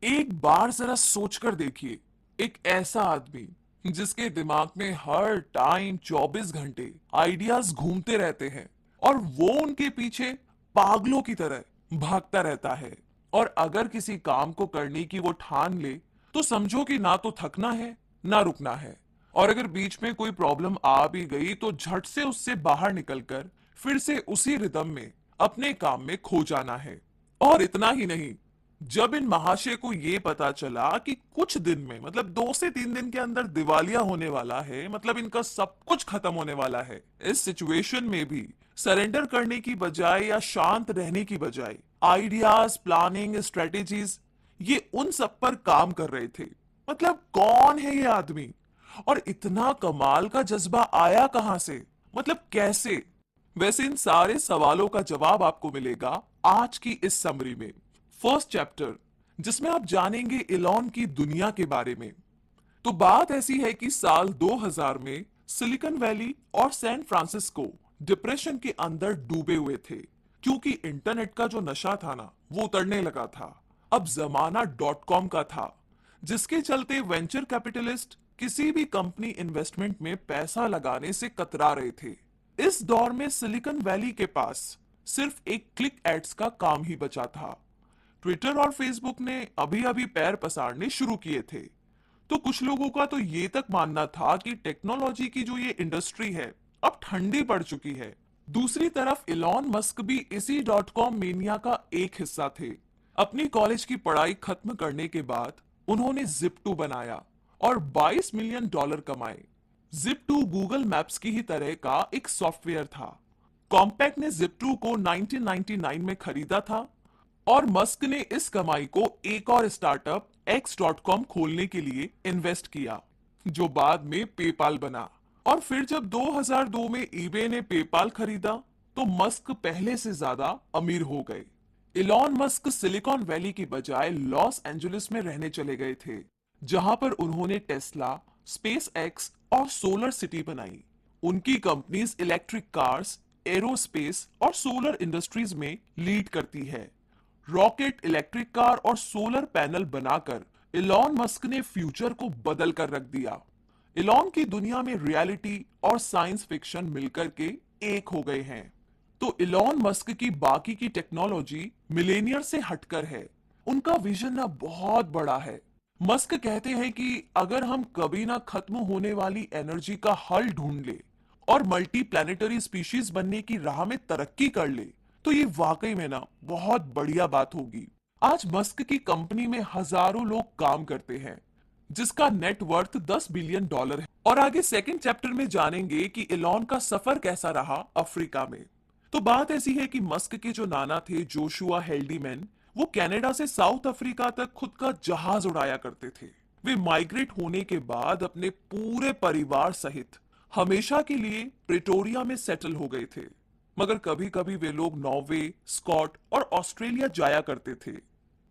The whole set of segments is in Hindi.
एक बार जरा सोचकर देखिए, एक ऐसा आदमी जिसके दिमाग में हर टाइम 24 घंटे आइडियाज घूमते रहते हैं और वो उनके पीछे पागलों की तरह भागता रहता है। और अगर किसी काम को करने की वो ठान ले तो समझो कि ना तो थकना है ना रुकना है। और अगर बीच में कोई प्रॉब्लम आ भी गई तो झट से उससे बाहर निकलकर फिर से उसी रिदम में अपने काम में खो जाना है। और इतना ही नहीं, जब इन महाशय को ये पता चला कि कुछ दिन में मतलब 2 से 3 दिन के अंदर दिवालिया होने वाला है, मतलब इनका सब कुछ खत्म होने वाला है, इस सिचुएशन में भी सरेंडर करने की बजाय या शांत रहने की बजाय आइडियाज, प्लानिंग, स्ट्रेटेजीज, ये उन सब पर काम कर रहे थे। मतलब कौन है ये आदमी और इतना कमाल का जज्बा आया कहां से, मतलब कैसे? वैसे इन सारे सवालों का जवाब आपको मिलेगा आज की इस समरी में, फर्स्ट चैप्टर, जिसमें आप जानेंगे इलॉन की दुनिया के बारे में। तो बात ऐसी है कि साल 2000 में सिलिकॉन वैली और सैन फ्रांसिस्को डिप्रेशन के अंदर डूबे हुए थे, क्योंकि इंटरनेट का जो नशा था ना वो उतरने लगा था। अब जमाना डॉट कॉम का था, जिसके चलते वेंचर कैपिटलिस्ट किसी भी कंपनी इन्वेस्टमेंट में पैसा लगाने से कतरा रहे थे। इस दौर में सिलिकॉन वैली के पास सिर्फ एक क्लिक एड्स का काम ही बचा था। ट्विटर और फेसबुक ने अभी अभी पैर पसारने शुरू किए थे। तो कुछ लोगों का तो ये तक मानना था कि टेक्नोलॉजी की जो ये इंडस्ट्री है अब ठंडी पड़ चुकी है। दूसरी तरफ इलॉन मस्क भी इसी डॉट कॉम मेनिया का एक हिस्सा थे। अपनी कॉलेज की पढ़ाई खत्म करने के बाद उन्होंने जिप2 बनाया और $22 मिलियन कमाए। जिप2 गूगल मैप्स की ही तरह का एक सॉफ्टवेयर था। कॉम्पैक्ट ने जिप2 को 1999 में खरीदा था और मस्क ने इस कमाई को एक और स्टार्टअप x.com खोलने के लिए इन्वेस्ट किया, जो बाद में पेपाल बना। और फिर जब 2002 में ईबे ने पेपाल खरीदा तो मस्क पहले से ज्यादा अमीर हो गए। इलॉन मस्क सिलिकॉन वैली की बजाय लॉस एंजलिस में रहने चले गए थे, जहां पर उन्होंने टेस्ला, स्पेस एक्स और सोलर सिटी बनाई। उनकी कंपनीज इलेक्ट्रिक कार्स, एरोस्पेस और सोलर इंडस्ट्रीज में लीड करती है। रॉकेट, इलेक्ट्रिक कार और सोलर पैनल बनाकर इलॉन मस्क ने फ्यूचर को बदल कर रख दिया। इलॉन की दुनिया में रियलिटी और साइंस फिक्शन मिलकर के एक हो गए हैं। तो इलॉन मस्क की बाकी की टेक्नोलॉजी मिलेनियर से हटकर है। उनका विजन ना बहुत बड़ा है। मस्क कहते हैं कि अगर हम कभी ना खत्म होने वाली एनर्जी का हल ढूंढ ले और मल्टी प्लैनेटरी स्पीशीज बनने की राह में तरक्की कर ले तो ये वाकई में ना बहुत बढ़िया बात होगी। आज मस्क की कंपनी में हजारों लोग काम करते हैं, जिसका नेट वर्थ $10 बिलियन है। और आगे सेकंड चैप्टर में जानेंगे कि इलॉन का सफर कैसा रहा अफ्रीका में। तो बात ऐसी है कि मस्क के जो नाना थे जोशुआ हेल्डीमैन, वो कनाडा से साउथ अफ्रीका तक खुद का जहाज उड़ाया करते थे। वे माइग्रेट होने के बाद अपने पूरे परिवार सहित हमेशा के लिए प्रिटोरिया में सेटल हो गए थे। मगर कभी कभी वे लोग नॉर्वे, स्कॉट और ऑस्ट्रेलिया जाया करते थे।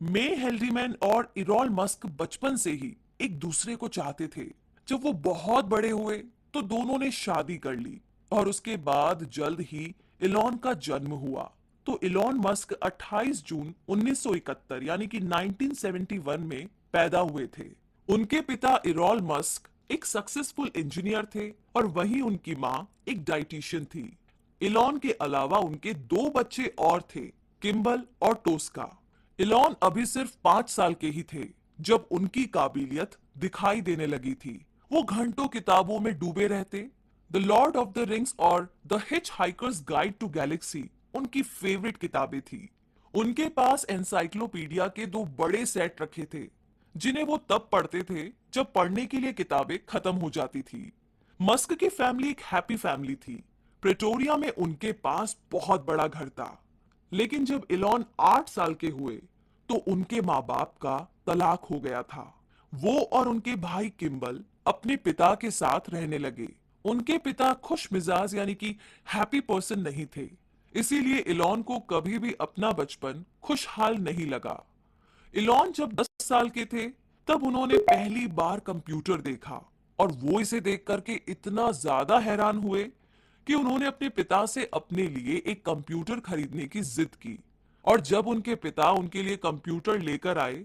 मे हेल्डीमैन और इरॉल मस्क बचपन से ही एक दूसरे को चाहते थे। जब वो बहुत बड़े हुए तो दोनों ने शादी कर ली और उसके बाद जल्द ही इलॉन का जन्म हुआ। तो इलॉन मस्क 28 जून 1971 यानी कि 1971 में पैदा हुए थे। उनके पिता इरॉल मस्क एक सक्सेसफुल इंजीनियर थे और वहीं उनकी मां एक डाइटिशियन थी। इलॉन के अलावा उनके 2 बच्चे और थे, किम्बल और टोस्का। इलॉन अभी सिर्फ 5 साल के ही थे जब उनकी काबिलियत दिखाई देने लगी थी। वो घंटों किताबों में डूबे रहते। The Lord of the Rings और the hitchhiker's guide to galaxy उनकी फेवरेट किताबें थी। उनके पास एनसाइक्लोपीडिया के 2 बड़े सेट रखे थे, जिन्हें वो तब पढ़ते थे जब पढ़ने के लिए किताबें खत्म हो जाती थी। मस्क की फैमिली एक हैप्पी फैमिली थी। प्रेटोरिया में उनके पास बहुत बड़ा घर था। लेकिन जब इलॉन 8 साल के हुए तो उनके माँ बाप का तलाक हो गया था। वो और उनके भाई किम्बल अपने पिता के साथ रहने लगे। उनके पिता खुश मिजाज यानी कि हैप्पी पर्सन नहीं थे, इसीलिए इलॉन को कभी भी अपना बचपन खुशहाल नहीं लगा। इलॉन जब 10 साल के थे तब उन्होंने पहली बार कंप्यूटर देखा और वो इसे देख करके इतना ज्यादा हैरान हुए कि उन्होंने अपने पिता से अपने लिए एक कंप्यूटर खरीदने की जिद की। और जब उनके पिता उनके लिए कंप्यूटर लेकर आए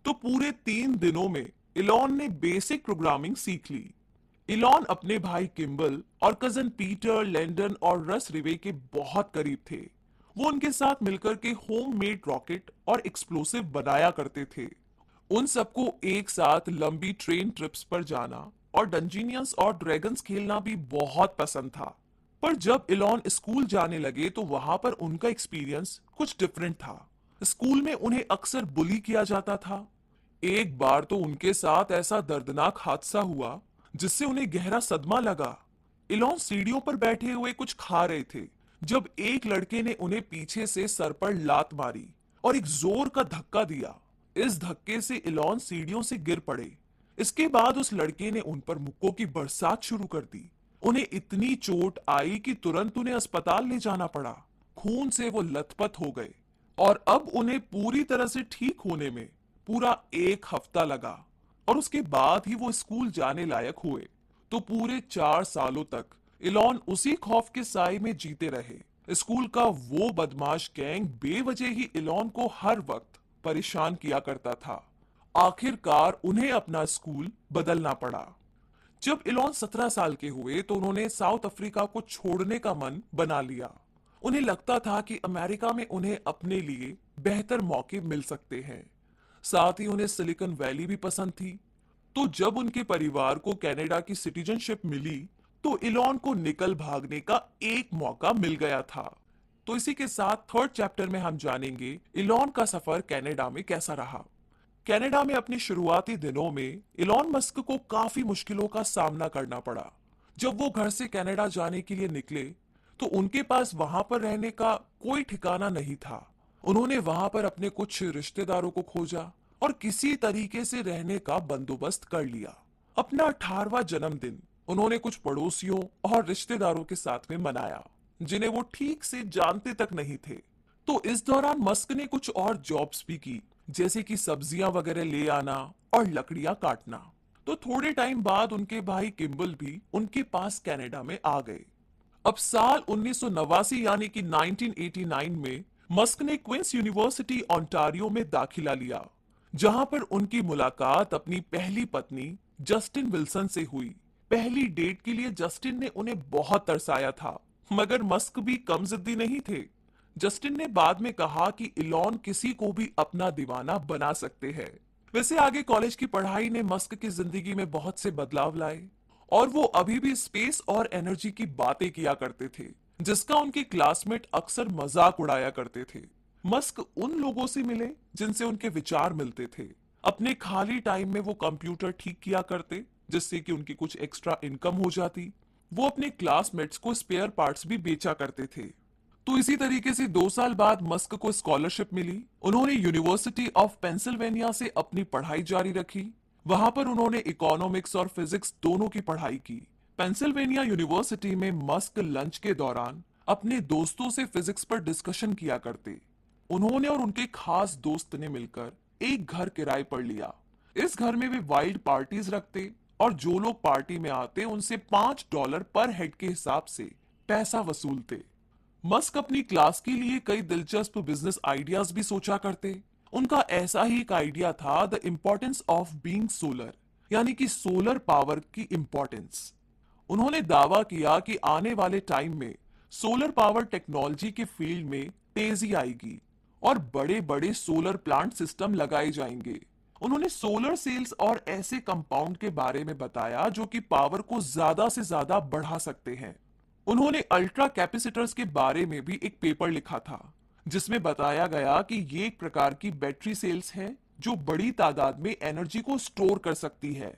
तो पूरे 3 दिनों में इलॉन ने बेसिक प्रोग्रामिंग सीख ली। इलॉन अपने भाई किम्बल और कजन पीटर, लैंडन और रस रिवे के बहुत करीब थे। वो उनके साथ मिलकर के होम मेड रॉकेट और एक्सप्लोसिव बनाया करते थे। उन सबको एक साथ लंबी ट्रेन ट्रिप्स पर जाना और डंजीनियंस और ड्रैगन्स खेलना भी बहुत पसंद था। पर जब इलॉन स्कूल जाने लगे तो वहां पर उनका एक्सपीरियंस कुछ डिफरेंट था। स्कूल में उन्हें अक्सर बुली किया जाता था। एक बार तो उनके साथ ऐसा दर्दनाक हादसा हुआ जिससे उन्हें गहरा सदमा लगा। इलॉन सीढ़ियों पर बैठे हुए कुछ खा रहे थे जब एक लड़के ने उन्हें पीछे से सर पर लात मारी और एक जोर का धक्का दिया। इस धक्के से इलॉन सीढ़ियों से गिर पड़े। इसके बाद उस लड़के ने उन पर मुक्कों की बरसात शुरू कर दी। उन्हें इतनी चोट आई कि तुरंत उन्हें अस्पताल ले जाना पड़ा। खून से वो लथपथ हो गए और अब उन्हें पूरी तरह से ठीक होने में पूरा 1 हफ्ता लगा और उसके बाद ही वो स्कूल जाने लायक हुए। तो पूरे 4 सालों तक इलॉन उसी खौफ के साए में जीते रहे। स्कूल का वो बदमाश गैंग बेवजह ही इलॉन को हर वक्त परेशान किया करता था। आखिरकार उन्हें अपना स्कूल बदलना पड़ा। जब इलॉन 17 साल के हुए तो उन्होंने साउथ अफ्रीका को छोड़ने का मन बना लिया। उन्हें लगता था कि अमेरिका में उन्हें अपने लिए बेहतर मौके मिल सकते हैं। साथ ही उन्हें सिलिकॉन वैली भी पसंद थी। तो जब उनके परिवार को कनाडा की सिटीजनशिप मिली तो इलॉन को निकल भागने का एक मौका मिल गया था। तो इसी के साथ थर्ड चैप्टर में हम जानेंगे इलॉन का सफर कनाडा में कैसा रहा। कनाडा में अपने शुरुआती दिनों में इलॉन मस्क को काफी मुश्किलों का सामना करना पड़ा। जब वो घर से कनाडा जाने के लिए निकले तो उनके पास वहां पर रहने का कोई ठिकाना नहीं था। उन्होंने वहां पर अपने कुछ रिश्तेदारों को खोजा और किसी तरीके से रहने का बंदोबस्त कर लिया। अपना 18वां जन्मदिन उन्होंने कुछ पड़ोसियों और रिश्तेदारों के साथ में मनाया जिन्हें वो ठीक से जानते तक नहीं थे। तो इस दौरान मस्क ने कुछ और जॉब्स भी की, जैसे कि सब्जियां वगैरह ले आना और लकड़ियां काटना। तो थोड़े टाइम बाद उनके भाई किम्बल भी उनके पास कनाडा में आ गए। अब साल 1989 यानी कि 1989 में मस्क ने क्वींस यूनिवर्सिटी ओंटारियो में दाखिला लिया, जहां पर उनकी मुलाकात अपनी पहली पत्नी जस्टिन विल्सन से हुई। पहली डेट के लिए जस्टिन ने उन्हें बहुत तरसाया था, मगर मस्क भी कम जिद्दी नहीं थे। जस्टिन ने बाद में कहा कि इलॉन किसी को भी अपना दीवाना बना सकते हैं। वैसे आगे कॉलेज की पढ़ाई ने मस्क की जिंदगी में बहुत से बदलाव लाए और वो अभी भी स्पेस और एनर्जी की बातें किया करते थे, जिसका उनके क्लासमेट अक्सर मजाक उड़ाया करते थे। मस्क उन लोगों से मिले जिनसे उनके विचार मिलते थे। अपने खाली टाइम में वो कंप्यूटर ठीक किया करते, जिससे कि उनकी कुछ एक्स्ट्रा इनकम हो जाती। वो अपने क्लासमेट्स को स्पेयर पार्ट्स भी बेचा करते थे। तो इसी तरीके से 2 साल बाद मस्क को स्कॉलरशिप मिली। उन्होंने यूनिवर्सिटी ऑफ पेंसिल्वेनिया से अपनी पढ़ाई जारी रखी। वहां पर उन्होंने इकोनॉमिक्स और फिजिक्स दोनों की पढ़ाई की। पेंसिल्वेनिया यूनिवर्सिटी में मस्क लंच के दौरान अपने दोस्तों से फिजिक्स पर डिस्कशन किया करते। उन्होंने और उनके खास दोस्त ने मिलकर एक घर किराए पर लिया। इस घर में वे वाइल्ड पार्टीज रखते और जो लोग पार्टी में आते उनसे $5 पर हेड के हिसाब से पैसा वसूलते। मस्क अपनी क्लास के लिए कई दिलचस्प बिजनेस आइडियाज भी सोचा करते। उनका ऐसा ही एक आइडिया था, the importance of being solar, यानी कि सोलर पावर की इम्पोर्टेंस। उन्होंने दावा किया कि आने वाले टाइम में सोलर पावर टेक्नोलॉजी के फील्ड में तेजी आएगी और बड़े बड़े सोलर प्लांट सिस्टम लगाए जाएंगे। उन्होंने सोलर सेल्स और ऐसे कंपाउंड के बारे में बताया जो कि पावर को ज्यादा से ज्यादा बढ़ा सकते हैं। उन्होंने अल्ट्रा कैपेसिटर्स के बारे में भी एक पेपर लिखा था, जिसमें बताया गया कि ये एक प्रकार की बैटरी सेल्स है जो बड़ी तादाद में एनर्जी को स्टोर कर सकती है।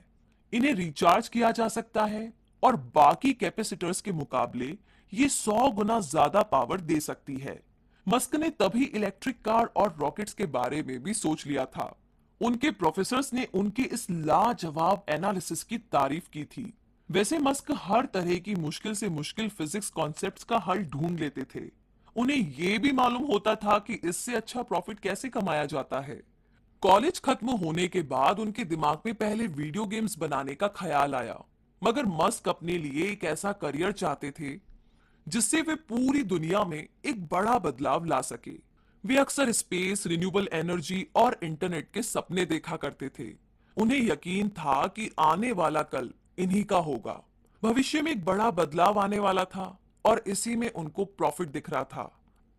इन्हें रिचार्ज किया जा सकता है और बाकी कैपेसिटर्स के मुकाबले ये 100 गुना ज्यादा पावर दे सकती है। मस्क ने तभी इलेक्ट्रिक कार और रॉकेट्स के बारे में भी सोच लिया था। उनके प्रोफेसर्स ने उनके इस लाजवाब एनालिसिस की तारीफ की थी। वैसे मस्क हर तरह की मुश्किल से मुश्किल फिजिक्स कॉन्सेप्ट्स का हल ढूंढ लेते थे। उन्हें यह भी मालूम होता था कि इससे अच्छा प्रॉफिट कैसे कमाया जाता है। कॉलेज खत्म होने के बाद उनके दिमाग में पहले वीडियो गेम्स बनाने का ख्याल आया, मगर मस्क अपने लिए एक ऐसा करियर चाहते थे जिससे वे पूरी दुनिया में एक बड़ा बदलाव ला सके। वे अक्सर स्पेस, रिन्यूएबल एनर्जी और इंटरनेट के सपने देखा करते थे। उन्हें यकीन था कि आने वाला कल इन्हीं का होगा। भविष्य में एक बड़ा बदलाव आने वाला था और इसी में उनको प्रॉफिट दिख रहा था।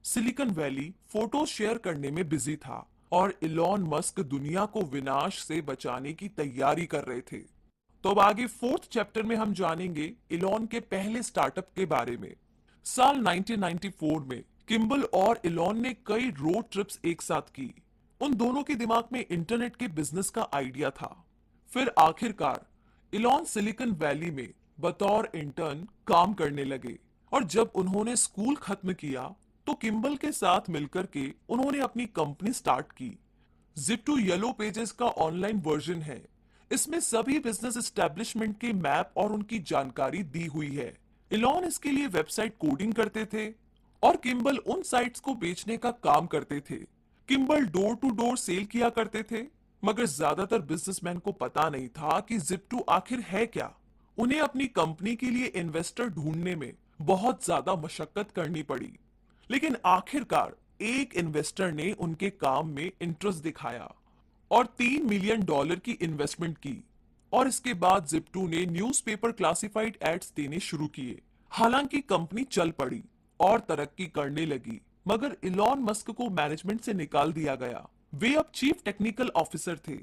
सिलिकॉन वैली फोटो शेयर करने में बिजी था और इलॉन मस्क दुनिया को विनाश से बचाने की तैयारी कर रहे थे। तो अब आगे फोर्थ चैप्टर में हम जानेंगे इलॉन के पहले स्टार्टअप के बारे में। साल 1994 में किम्बल और इलॉन ने कई रोड ट्रिप्स एक साथ की। उन दोनों के दिमाग में इंटरनेट के बिजनेस का आइडिया था। फिर आखिरकार इलॉन सिलिकॉन वैली में बतौर इंटर्न काम करने लगे और जब उन्होंने स्कूल खत्म किया तो किम्बल के साथ मिलकर के उन्होंने अपनी कंपनी स्टार्ट की। जिप2 येलो पेजेस का ऑनलाइन वर्जन है। इसमें सभी बिजनेस एस्टेब्लिशमेंट के मैप और उनकी जानकारी दी हुई है। इलॉन इसके लिए वेबसाइट कोडिंग करते थे और किम्बल उन साइट्स को बेचने का काम करते थे। Kimbal door to door sale किया करते थे, मगर ज्यादातर बिजनेसमैन को पता नहीं था कि जिप2 आखिर है क्या। उन्हें अपनी कंपनी के लिए इन्वेस्टर ढूंढने में बहुत ज्यादा मशक्कत करनी पड़ी, लेकिन आखिरकार एक इन्वेस्टर ने उनके काम में इंटरेस्ट दिखाया और $3 मिलियन की इन्वेस्टमेंट की। और इसके बाद जिप2 ने न्यूज़पेपर क्लासिफाइड एड्स देने शुरू किए। हालांकि कंपनी चल पड़ी और तरक्की करने लगी, मगर इलॉन मस्क को मैनेजमेंट से निकाल दिया गया। वे अब चीफ टेक्निकल ऑफिसर थे।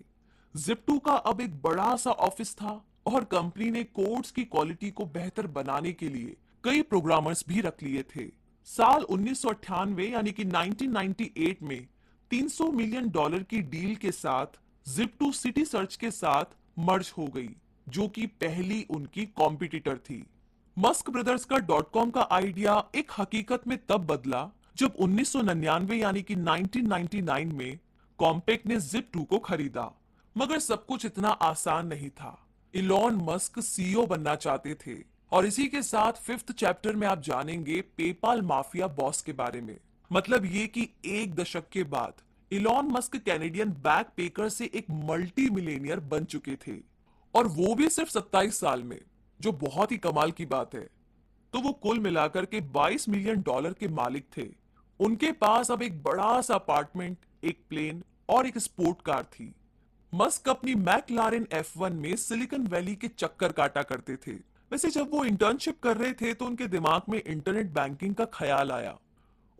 जिप2 का अब एक बड़ा सा ऑफिस था और कंपनी ने कोड्स की क्वालिटी को बेहतर बनाने के लिए कई प्रोग्रामर्स भी रख लिए थे। साल 1998 यानी कि 1998 में $300 मिलियन की डील के साथ जिप2 सिटी सर्च के साथ मर्ज हो गई, जो कि पहली उनकी कॉम्पिटिटर थी। मस्क ब्रदर्स का .com का आइडिया एक हकीकत में तब बदला जब 1999 यानी कि 1999 में कॉम्पेक ने जिप2 को खरीदा। मगर सब कुछ इतना आसान नहीं था। इलॉन मस्क सीईओ बनना चाहते थे और इसी के साथ फिफ्थ चैप्टर में आप जानेंगे पेपाल माफिया बॉस के बारे में। मतलब ये कि एक दशक के बाद Elon Musk Canadian back picker से एक मल्टी मिलेनियर बन चुके थे, और वो भी सिर्फ 27 साल में, जो बहुत ही कमाल की बात है। तो वो कुल मिलाकर के $22 मिलियन के मालिक थे। उनके पास अब एक बड़ा सा अपार्टमेंट, एक प्लेन और एक स्पोर्ट कार थी। मस्क अपनी मैकलारेन F1 में सिलिकॉन वैली के चक्कर काटा करते थे। वैसे जब वो इंटर्नशिप कर रहे थे तो उनके दिमाग में इंटरनेट बैंकिंग का ख्याल आया।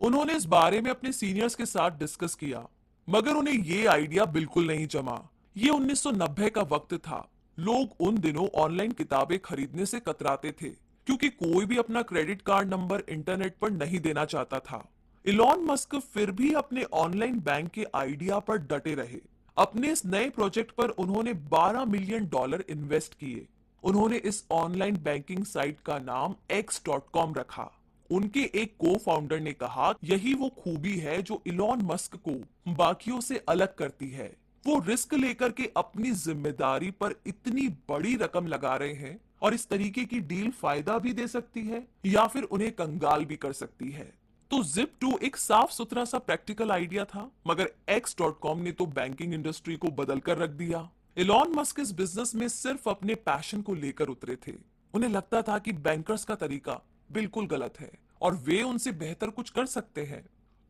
उन्होंने इस बारे में अपने सीनियर्स के साथ डिस्कस किया, मगर उन्हें ये आइडिया बिल्कुल नहीं जमा। ये 1990 का वक्त था। लोग उन दिनों ऑनलाइन किताबें खरीदने से कतराते थे, क्योंकि कोई भी अपना क्रेडिट कार्ड नंबर इंटरनेट पर नहीं देना चाहता था। इलॉन मस्क फिर भी अपने ऑनलाइन बैंक के आइडिया पर डटे रहे। अपने इस नए प्रोजेक्ट पर उन्होंने $12 मिलियन इन्वेस्ट किए। उन्होंने इस ऑनलाइन बैंकिंग साइट का नाम x.com रखा। उनके एक को फाउंडर ने कहा, यही वो खूबी है जो इलॉन मस्क को बाकियों से अलग करती है। वो रिस्क लेकर के अपनी जिम्मेदारी पर इतनी बड़ी रकम लगा रहे हैं, और इस तरीके की डील फायदा भी दे सकती है या फिर उन्हें कंगाल भी कर सकती है। तो जिप2 एक साफ सुथरा सा प्रैक्टिकल आइडिया था, मगर x.com ने तो बैंकिंग इंडस्ट्री को बदल कर रख दिया। इलॉन मस्क इस बिजनेस में सिर्फ अपने पैशन को लेकर उतरे थे। उन्हें लगता था कि बैंकर्स का तरीका बिल्कुल गलत है और वे उनसे बेहतर कुछ कर सकते हैं।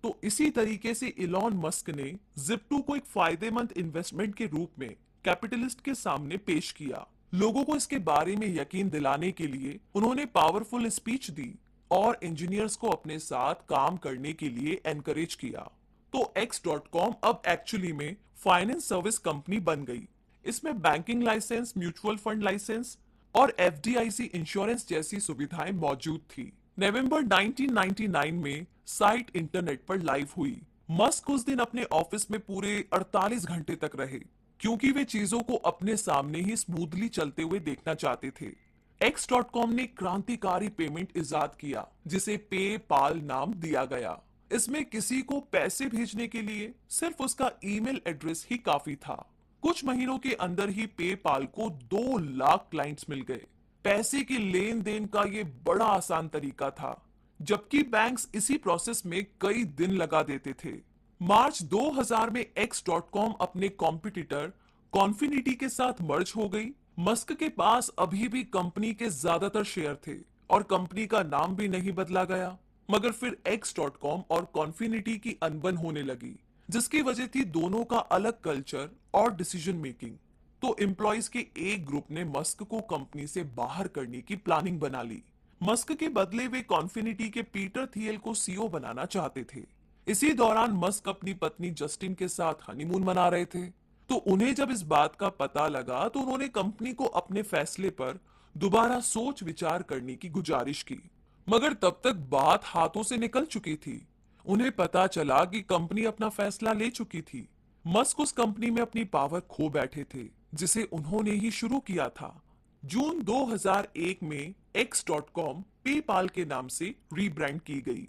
तो इसी तरीके से इलॉन मस्क ने जिप2 को एक फायदेमंद इन्वेस्टमेंट के रूप में कैपिटलिस्ट के सामने पेश किया। लोगों को इसके बारे में यकीन दिलाने के लिए उन्होंने पावरफुल स्पीच दी और इंजीनियर्स को अपने साथ काम करने के लिए एनकरेज किया। तो x.com अब एक्चुअली में फाइनेंस सर्विस कंपनी बन गई। इसमें banking licence, mutual fund licence और FDIC इंश्योरेंस जैसी सुविधाएं मौजूद थी। नवंबर 1999 में साइट इंटरनेट पर लाइव हुई। मस्क उस दिन अपने ऑफिस में पूरे 48 घंटे तक रहे, क्योंकि वे चीजों को अपने सामने ही स्मूथली चलते हुए देखना चाहते थे। x.com ने क्रांतिकारी पेमेंट इजाद किया, जिसे पेपाल नाम दिया गया। इसमें किसी को पैसे भेजने के लिए सिर्फ उसका ईमेल एड्रेस ही काफी था। कुछ महीनों के अंदर ही पेपाल को 2 लाख क्लाइंट्स मिल गए। पैसे के लेन देन का ये बड़ा आसान तरीका था, जबकि बैंक्स इसी प्रोसेस में कई दिन लगा देते थे। मार्च 2000 में x.com अपने कॉम्पिटिटर कॉन्फिनिटी के साथ मर्ज हो गई। मस्क के पास अभी भी कंपनी के ज्यादातर शेयर थे और कंपनी का नाम भी नहीं बदला गया। मगर फिर X.com और कॉन्फिनिटी की अनबन होने लगी, जिसकी वजह थी दोनों का अलग कल्चर और डिसीजन मेकिंग। तो एम्प्लॉयज के एक ग्रुप ने मस्क को कंपनी से बाहर करने की प्लानिंग बना ली। मस्क के बदले वे कॉन्फिनिटी के पीटर थियल को सीईओ बनाना चाहते थे। इसी दौरान मस्क अपनी पत्नी जस्टिन के साथ हनीमून मना रहे थे। तो उन्हें जब इस बात का पता लगा तो उन्होंने कंपनी को अपने फैसले पर दोबारा सोच विचार करने की गुजारिश की। मगर तब तक बात हाथों से निकल चुकी थी। उन्हें पता चला कि कंपनी अपना फैसला ले चुकी थी। मस्क उस कंपनी में अपनी पावर खो बैठे थे, जिसे उन्होंने ही शुरू किया था। जून 2001 में X.com पेपाल के नाम से रीब्रांड की गई।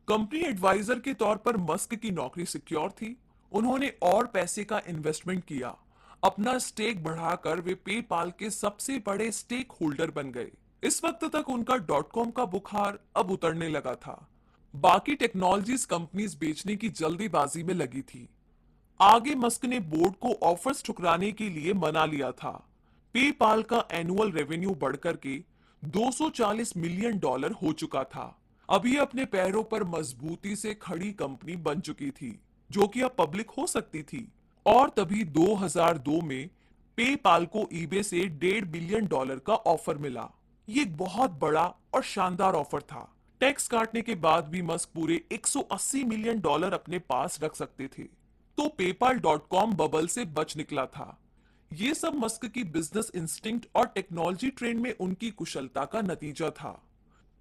कंपनी एडवाइजर के तौर पर मस्क की नौकरी सिक्योर थी। उन्होंने और पैसे का इन्वेस्टमेंट किया। अपना स्टेक बढ़ाकर वे पेपाल के सबसे बड़े स्टेक होल्डर बन गए। इस वक्त तक उनका डॉट कॉम का बुखार अब उतरने लगा था। बाकी टेक्नोलॉजीज कंपनीज बेचने की जल्दीबाजी में लगी थी। आगे मस्क ने बोर्ड को ऑफर्स ठुकराने के लिए मना लिया था। पेपाल का एनुअल रेवेन्यू बढ़कर के $240 मिलियन हो चुका था। अभी अपने पैरों पर मजबूती से खड़ी कंपनी बन चुकी थी, जो कि अब पब्लिक हो सकती थी। और तभी 2002 में पेपाल को ईबे से $1.5 बिलियन का ऑफर मिला। ये एक बहुत बड़ा और शानदार ऑफर था। टैक्स काटने के बाद भी मस्क पूरे $180 मिलियन अपने पास रख सकते थे। तो पेपाल डॉट कॉम बबल से बच निकला था। ये सब मस्क की बिजनेस इंस्टिंक्ट और टेक्नोलॉजी ट्रेंड में उनकी कुशलता का नतीजा था।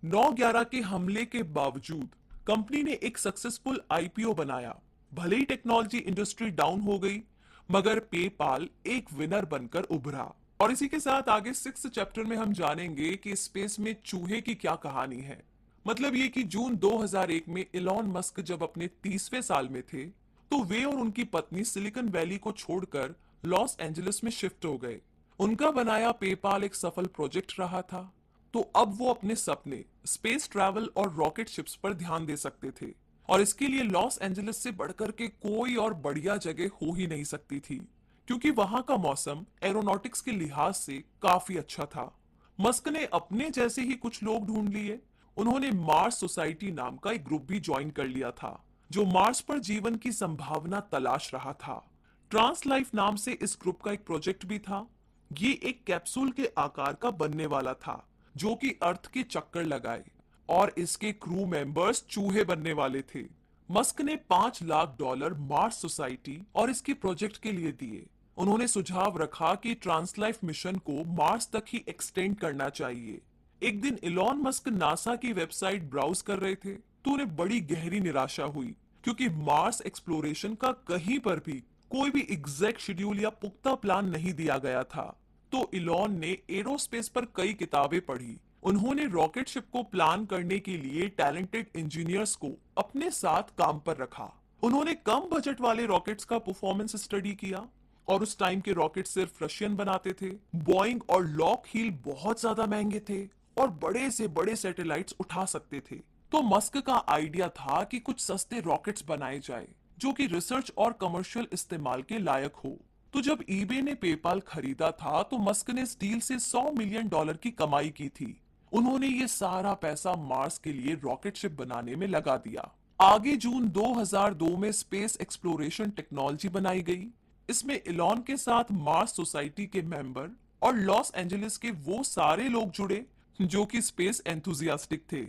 9/11 के हमले के बावजूद कंपनी ने एक सक्सेसफुल आईपीओ बनाया। भले ही टेक्नोलॉजी इंडस्ट्री डाउन हो गई, मगर पेपाल एक विनर बनकर उभरा। और इसी के साथ आगे 6th चैप्टर में हम जानेंगे कि स्पेस में चूहे की क्या कहानी है। मतलब ये कि जून 2001 में इलॉन मस्क जब अपने 30वें साल में थे, तो वे और उनकी पत्नी सिलिकॉन वैली को छोड़कर लॉस एंजलिस में शिफ्ट हो गए। उनका बनाया पेपाल एक सफल प्रोजेक्ट रहा था। तो अब वो अपने सपने स्पेस ट्रैवल और रॉकेट शिप्स पर ध्यान दे सकते थे। और इसके लिए लॉस एंजलिस से बढ़कर के कोई और बढ़िया जगह हो ही नहीं सकती थी, क्योंकि वहां का मौसम एरोनॉटिक्स के लिहाज से काफी अच्छा था। मस्क ने अपने जैसे ही कुछ लोग ढूंढ लिए। उन्होंने मार्स सोसाइटी नाम का एक ग्रुप भी ज्वाइन कर लिया था, जो मार्स पर जीवन की संभावना तलाश रहा था। ट्रांस लाइफ नाम से इस ग्रुप का एक प्रोजेक्ट भी था। ये एक कैप्सूल के आकार का बनने वाला था, जो कि अर्थ के चक्कर लगाए, और इसके क्रू मेंबर्स चूहे बनने वाले थे। मस्क ने $5 लाख मार्स सोसाइटी और इसके प्रोजेक्ट के लिए दिए। उन्होंने सुझाव रखा कि ट्रांसलाइफ मिशन को मार्स तक ही एक्सटेंड करना चाहिए। एक दिन इलॉन मस्क नासा की वेबसाइट ब्राउज कर रहे थे, तो उन्हें बड़ी गहरी निराशा हुई, क्योंकि मार्स एक्सप्लोरेशन का कहीं पर भी कोई भी एग्जैक्ट शेड्यूल या पुख्ता प्लान नहीं दिया गया था। तो इलॉन ने एरोस्पेस पर कई किताबें पढ़ी। उन्होंने रॉकेट शिप को प्लान करने के लिए टैलेंटेड इंजीनियर्स को अपने साथ काम पर रखा। उन्होंने कम बजट वाले रॉकेट्स का परफॉर्मेंस स्टडी किया, और उस टाइम के रॉकेट सिर्फ रशियन बनाते थे। बोइंग और लॉक हील बहुत ज्यादा महंगे थे और बड़े से बड़े सैटेलाइट्स उठा सकते थे। तो मस्क का आइडिया था कि कुछ सस्ते रॉकेट्स बनाए जाए, जो कि रिसर्च और कमर्शियल इस्तेमाल के लायक हो। तो जब ईबे ने पेपाल खरीदा था, तो मस्क ने इस डील से $100 मिलियन की कमाई की थी। उन्होंने ये सारा पैसा मार्स के लिए रॉकेट शिप बनाने में लगा दिया। आगे जून 2002 में स्पेस एक्सप्लोरेशन टेक्नोलॉजी बनाई गई। इसमें इलॉन के साथ मार्स सोसाइटी के मेंबर और लॉस एंजलिस के वो सारे लोग जुड़े जो कि स्पेस एंथुजियास्टिक थे।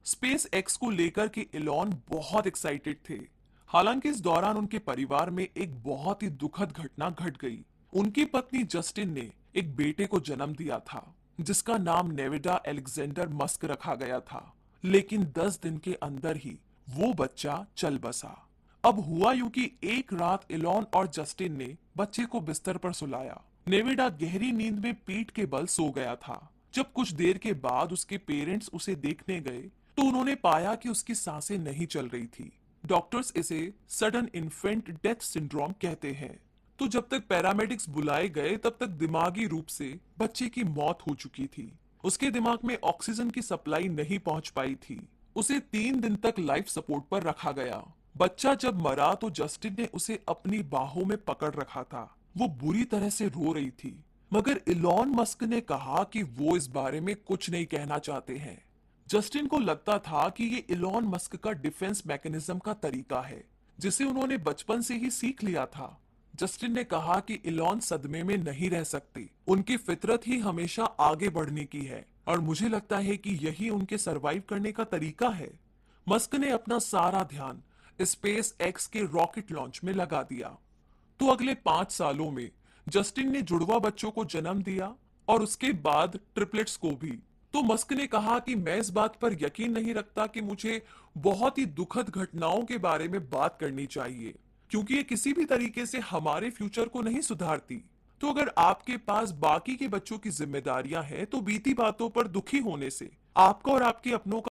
स्पेस एक्स को लेकर के इलॉन बहुत एक्साइटेड थे। हालांकि इस दौरान उनके परिवार में एक बहुत ही दुखद घटना घट गई। उनकी पत्नी जस्टिन ने एक बेटे को जन्म दिया था, जिसका नाम नेविडा अलेक्जेंडर मस्क रखा गया था। लेकिन 10 दिन के अंदर ही वो बच्चा चल बसा। अब हुआ यूं कि एक रात इलॉन और जस्टिन ने बच्चे को बिस्तर पर सुलाया। नेविडा गहरी नींद में पीठ के बल सो गया था। जब कुछ देर के बाद उसके पेरेंट्स उसे देखने गए, तो उन्होंने पाया कि उसकी सांसें नहीं चल रही थी। डॉक्टर्स इसे सडन इन्फेंट डेथ सिंड्रोम कहते हैं। तो जब तक पैरामेडिक्स बुलाए गए, तब तक दिमागी रूप से बच्चे की मौत हो चुकी थी। उसके दिमाग में ऑक्सीजन की सप्लाई नहीं पहुंच पाई थी। उसे 3 दिन तक लाइफ सपोर्ट पर रखा गया। बच्चा जब मरा, तो जस्टिन ने उसे अपनी बाहों में पकड़ रखा था। वो बुरी तरह से रो रही थी, मगर इलॉन मस्क ने कहा कि वो इस बारे में कुछ नहीं कहना चाहते हैं। जस्टिन को लगता था कि ये इलॉन मस्क का डिफेंस मैकेनिज्म का तरीका है, जिसे उन्होंने बचपन से ही सीख लिया था। जस्टिन ने कहा कि इलॉन सदमे में नहीं रह सकती, उनकी फितरत ही हमेशा आगे बढ़ने की है, और मुझे लगता है कि यही उनके सरवाइव करने का तरीका है। मस्क ने अपना सारा ध्यान स्पेस एक्स के रॉकेट लॉन्च में लगा दिया। तो अगले 5 सालों में जस्टिन ने जुड़वा बच्चों को जन्म दिया और उसके बाद ट्रिपलेट्स को भी। तो मस्क ने कहा कि मैं इस बात पर यकीन नहीं रखता कि मुझे बहुत ही दुखद घटनाओं के बारे में बात करनी चाहिए, क्योंकि ये किसी भी तरीके से हमारे फ्यूचर को नहीं सुधारती। तो अगर आपके पास बाकी के बच्चों की जिम्मेदारियां हैं, तो बीती बातों पर दुखी होने से आपका और आपके अपनों का